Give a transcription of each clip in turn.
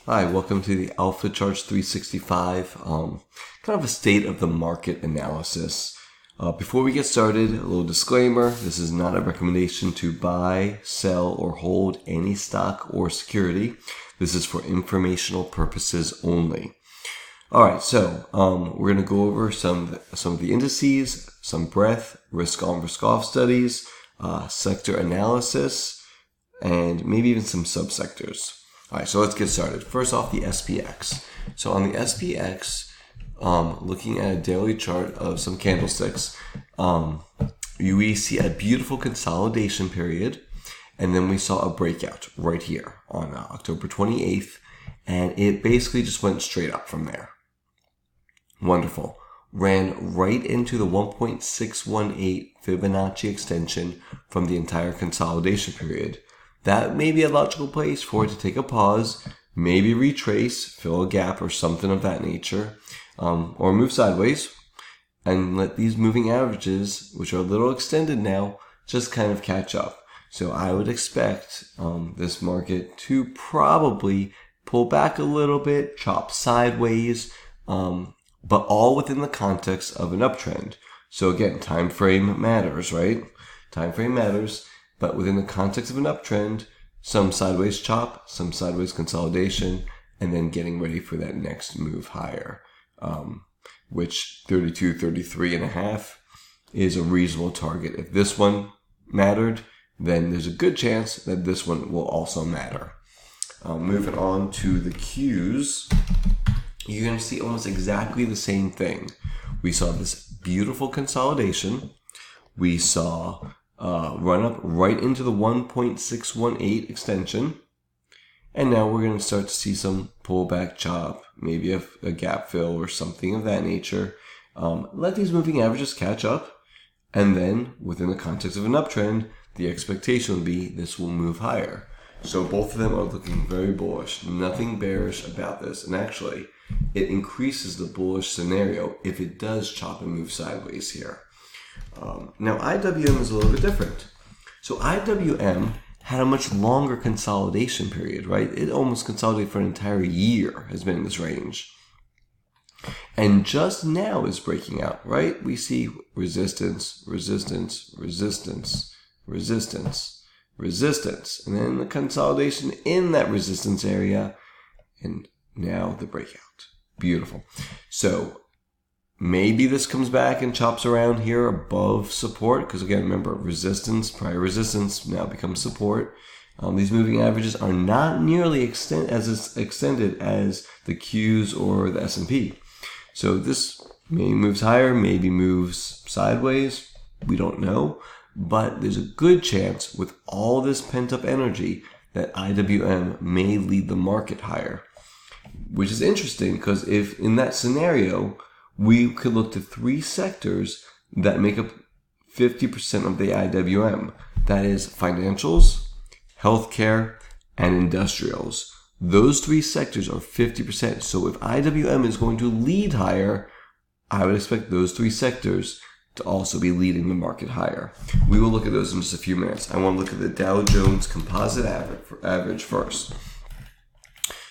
Hi, welcome to the Alpha Charts 365, kind of a state of the market analysis. Before we get started, a little disclaimer, this is not a recommendation to buy, sell, or hold any stock or security. This is for informational purposes only. Alright, so we're going to go over some of the indices, some breadth, risk on, risk off studies, sector analysis, and maybe even some subsectors. Alright, so let's get started. First off, the SPX. So on the SPX, looking at a daily chart of some candlesticks, we see a beautiful consolidation period, and then we saw a breakout right here on October 28th, and it basically just went straight up from there. Wonderful. Ran right into the 1.618 Fibonacci extension from the entire consolidation period. That may be a logical place for it to take a pause, maybe retrace, fill a gap or something of that nature, or move sideways and let these moving averages, which are a little extended now, just kind of catch up. So I would expect this market to probably pull back a little bit, chop sideways, but all within the context of an uptrend. So again, time frame matters, right? Time frame matters. But within the context of an uptrend, some sideways chop, some sideways consolidation, and then getting ready for that next move higher, which 33.5 is a reasonable target. If this one mattered, then there's a good chance that this one will also matter. Moving on to the Qs, you're going to see almost exactly the same thing. We saw this beautiful consolidation. We saw run up right into the 1.618 extension, and now we're going to start to see some pullback chop, maybe a gap fill or something of that nature. Let these moving averages catch up, and then within the context of an uptrend, the expectation would be this will move higher. So both of them are looking very bullish, nothing bearish about this, and actually it increases the bullish scenario if it does chop and move sideways here. Now IWM is a little bit different. So IWM had a much longer consolidation period, right? It almost consolidated for an entire year, has been in this range. And just now is breaking out, right? We see resistance, resistance, resistance, resistance, resistance, and then the consolidation in that resistance area, and now the breakout. Beautiful. So maybe this comes back and chops around here above support, because again, remember, resistance, prior resistance now becomes support. These moving averages are not nearly as extended as the Qs or the S&P. So this maybe moves higher, maybe moves sideways. We don't know. But there's a good chance with all this pent-up energy that IWM may lead the market higher, which is interesting because if in that scenario, we could look to three sectors that make up 50% of the IWM. That is financials, healthcare, and industrials. Those three sectors are 50%. So if IWM is going to lead higher, I would expect those three sectors to also be leading the market higher. We will look at those in just a few minutes. I want to look at the Dow Jones composite average first.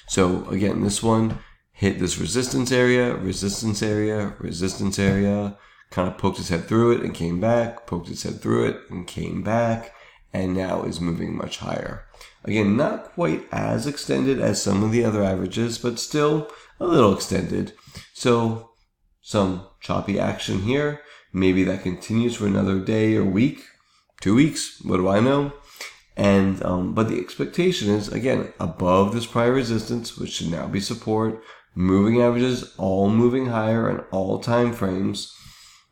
So again, this one hit this resistance area, resistance area, resistance area, kind of poked its head through it and came back, poked its head through it and came back, and now is moving much higher. Again, not quite as extended as some of the other averages, but still a little extended. So some choppy action here. Maybe that continues for another day or week, 2 weeks, what do I know? And but the expectation is, again, above this prior resistance, which should now be support, moving averages all moving higher in all time frames,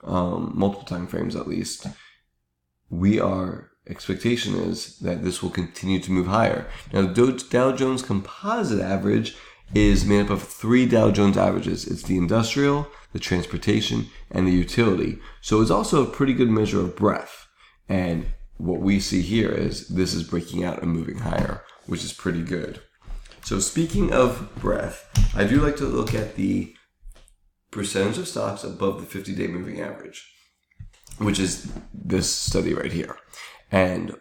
multiple time frames at least. Expectation is that this will continue to move higher. Now, the Dow Jones composite average is made up of three Dow Jones averages. It's the industrial, the transportation, and the utility. So it's also a pretty good measure of breadth. And what we see here is this is breaking out and moving higher, which is pretty good. So speaking of breadth, I do like to look at the percentage of stocks above the 50-day moving average, which is this study right here. And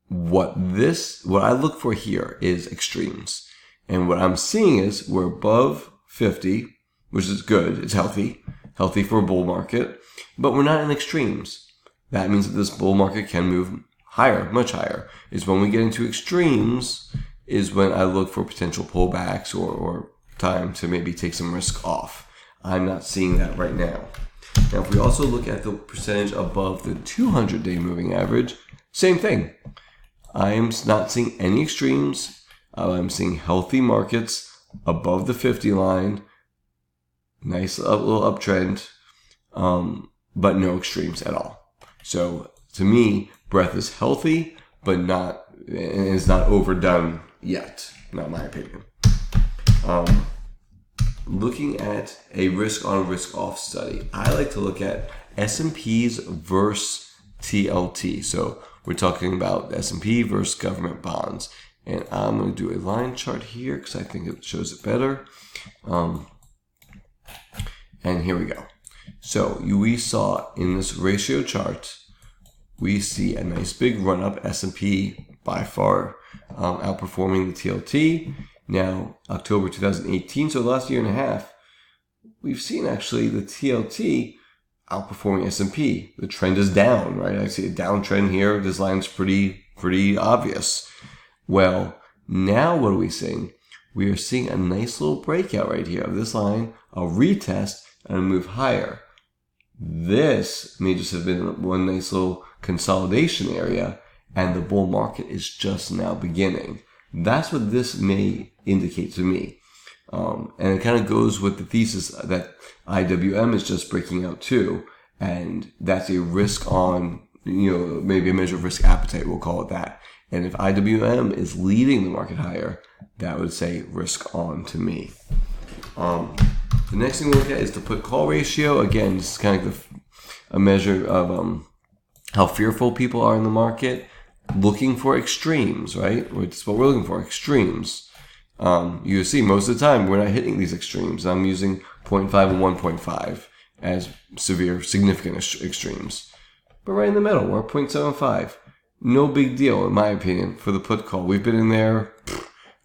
what I look for here is extremes. And what I'm seeing is we're above 50, which is good. It's healthy for a bull market, but we're not in extremes. That means that this bull market can move higher, much higher. It's when we get into extremes is when I look for potential pullbacks or time to maybe take some risk off. I'm not seeing that right now. Now, if we also look at the percentage above the 200-day moving average, same thing. I am not seeing any extremes. I'm seeing healthy markets above the 50 line. Nice little uptrend, but no extremes at all. So to me, breadth is healthy, but is not overdone yet, not my opinion. Looking at a risk on risk off study, I like to look at S&Ps versus TLT. So we're talking about S&P versus government bonds. And I'm going to do a line chart here because I think it shows it better. And here we go. So we saw in this ratio chart, we see a nice big run up, S&P by far outperforming the TLT. Now, October 2018, so the last year and a half, we've seen actually the TLT outperforming S&P. The trend is down, right? I see a downtrend here. This line's pretty obvious. Well, now what are we seeing? We are seeing a nice little breakout right here of this line, a retest, and a move higher. This may just have been one nice little consolidation area, and the bull market is just now beginning. That's what this may indicate to me. And it kind of goes with the thesis that IWM is just breaking out too. And that's a risk on, maybe a measure of risk appetite, we'll call it that. And if IWM is leading the market higher, that would say risk on to me. The next thing we look at is the put call ratio. Again, this is kind of a measure of how fearful people are in the market. Looking for extremes, right? It's what we're looking for, extremes. You see, most of the time, we're not hitting these extremes. I'm using 0.5 and 1.5 as severe, significant extremes. But right in the middle, we're at 0.75. No big deal, in my opinion, for the put call. We've been in there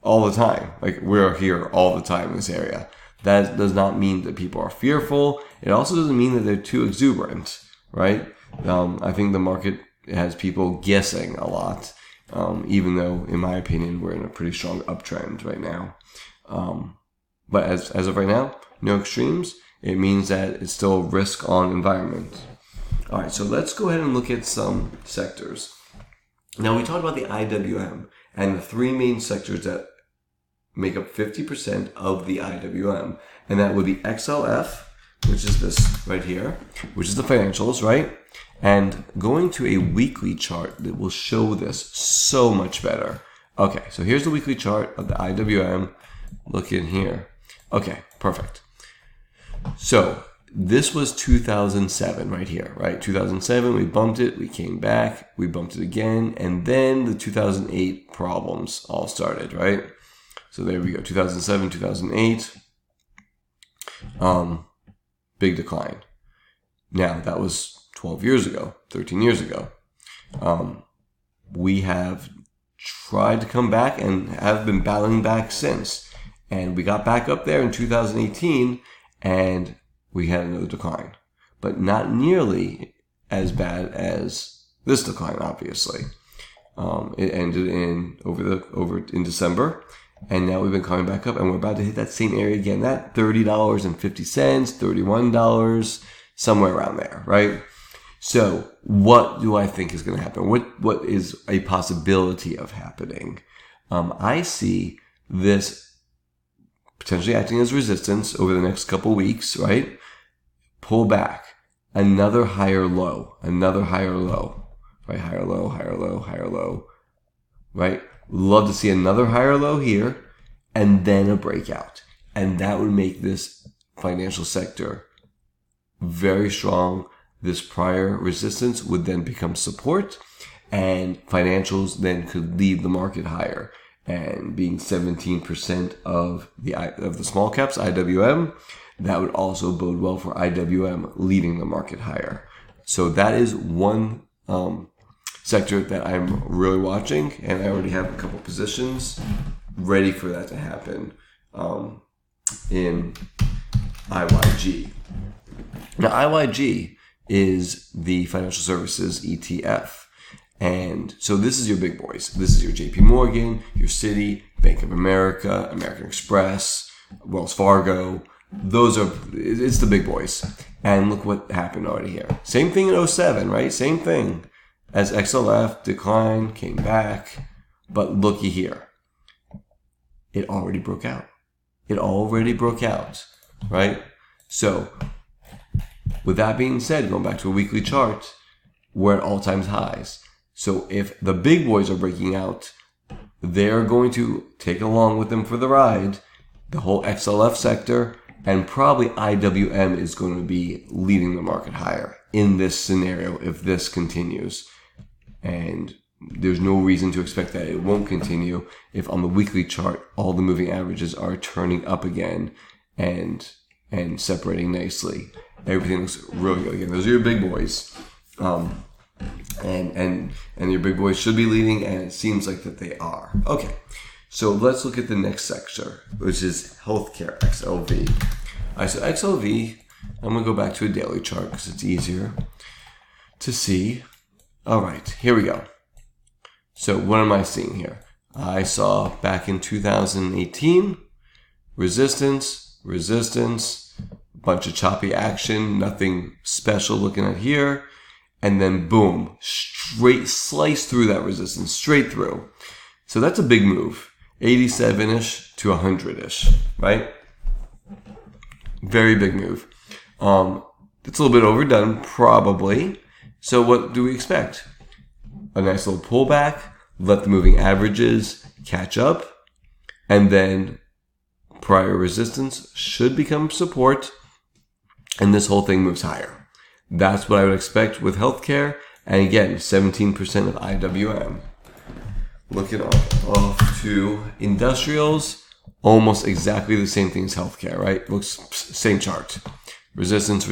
all the time. Like, we're here all the time in this area. That does not mean that people are fearful. It also doesn't mean that they're too exuberant, right? I think the market has people guessing a lot, even though, in my opinion, we're in a pretty strong uptrend right now. But as of right now, no extremes. It means that it's still a risk-on environment. All right, so let's go ahead and look at some sectors. Now, we talked about the IWM and the three main sectors that make up 50% of the IWM, and that would be XLF, which is this right here, which is the financials, right? And going to a weekly chart that will show this so much better. Okay, so here's the weekly chart of the IWM. Look in here. Okay, perfect. So this was 2007 right here, right? 2007, we bumped it, we came back, we bumped it again, and then the 2008 problems all started, right? So there we go, 2007, 2008, big decline. Now, that was 12 years ago, 13 years ago. We have tried to come back and have been battling back since. And we got back up there in 2018, and we had another decline. But not nearly as bad as this decline, obviously. It ended in December. And now we've been coming back up, and we're about to hit that same area again. That $30.50, $31, somewhere around there, right? So what do I think is going to happen? What is a possibility of happening? I see this potentially acting as resistance over the next couple weeks, right? Pull back. Another higher low, right? Higher low, higher low, higher low, right? Love to see another higher low here and then a breakout. And that would make this financial sector very strong. This prior resistance would then become support, and financials then could lead the market higher. And being 17% of the small caps, IWM, that would also bode well for IWM leading the market higher. So that is one sector that I'm really watching, and I already have a couple positions ready for that to happen in IYG. Now, IYG is the financial services ETF. And so this is your big boys. This is your JP Morgan, your Citi, Bank of America, American Express, Wells Fargo. It's the big boys. And look what happened already here. Same thing in 2007, right? Same thing as XLF, declined, came back. But looky here. It already broke out. Right? So, with that being said, going back to a weekly chart, we're at all-time highs. So if the big boys are breaking out, they're going to take along with them for the ride the whole XLF sector, and probably IWM is going to be leading the market higher in this scenario if this continues. And there's no reason to expect that it won't continue if on the weekly chart all the moving averages are turning up again and separating nicely. Everything looks really good. Again, those are your big boys. And your big boys should be leading, and it seems like that they are. Okay, so let's look at the next sector, which is healthcare, XLV. All right, so XLV, I'm going to go back to a daily chart because it's easier to see. All right, here we go. So what am I seeing here? I saw back in 2018, resistance, a bunch of choppy action, nothing special looking at here. And then boom, straight slice through that resistance, straight through. So that's a big move, 87-ish to 100-ish, right? Very big move. It's a little bit overdone, probably. So what do we expect? A nice little pullback, let the moving averages catch up, and then prior resistance should become support, and this whole thing moves higher. That's what I would expect with healthcare. And again, 17% of IWM. Looking off to industrials, almost exactly the same thing as healthcare, right? Looks same chart. Resistance,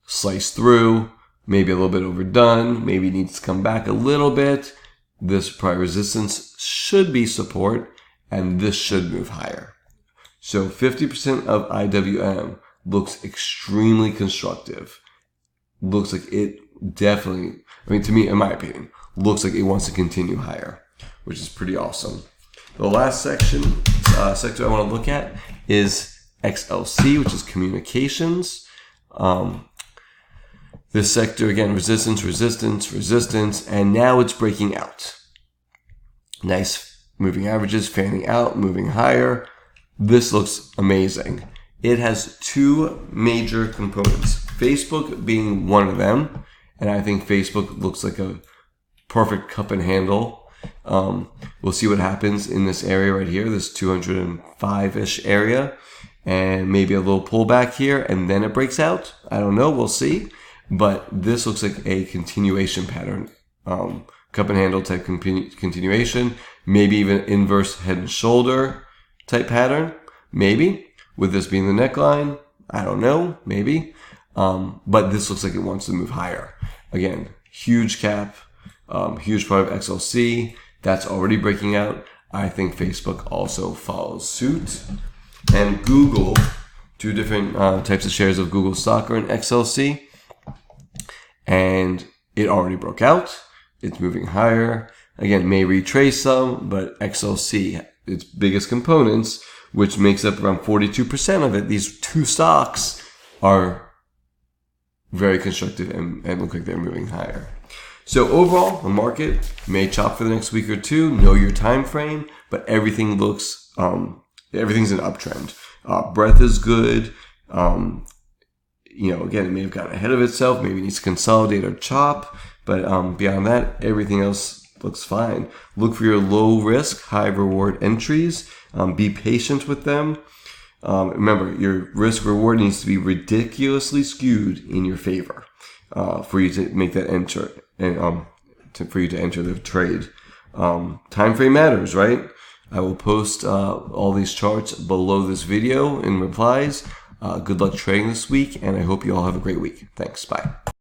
slice through, maybe a little bit overdone, maybe needs to come back a little bit. This prior resistance should be support, and this should move higher. So 50% of IWM looks extremely constructive. Looks like it definitely, to me, in my opinion, looks like it wants to continue higher, which is pretty awesome. The last sector I want to look at is XLC, which is communications. This sector, again, resistance, and now it's breaking out. Nice moving averages, fanning out, moving higher. This looks amazing. It has two major components, Facebook being one of them, and I think Facebook looks like a perfect cup and handle. We'll see what happens in this area right here, this 205-ish area, and maybe a little pullback here, and then it breaks out. I don't know, we'll see. But this looks like a continuation pattern, cup and handle type continuation, maybe even inverse head and shoulder type pattern, maybe. With this being the neckline, I don't know, maybe. But this looks like it wants to move higher. Again, huge cap, huge part of XLC. That's already breaking out. I think Facebook also follows suit. And Google, two different types of shares of Google stock are in XLC. And it already broke out. It's moving higher. Again, may retrace some, but XLC, its biggest components, which makes up around 42% of it, these two stocks are very constructive and look like they're moving higher. So overall, the market may chop for the next week or two. Know your time frame, but everything looks, everything's an uptrend. Breadth is good. Again, it may have gotten ahead of itself. Maybe it needs to consolidate or chop. But beyond that, everything else looks fine. Look for your low risk, high reward entries. Be patient with them. Remember, your risk reward needs to be ridiculously skewed in your favor for you to make that enter and for you to enter the trade. Time frame matters, right? I will post all these charts below this video in replies. Good luck trading this week, and I hope you all have a great week. Thanks. Bye.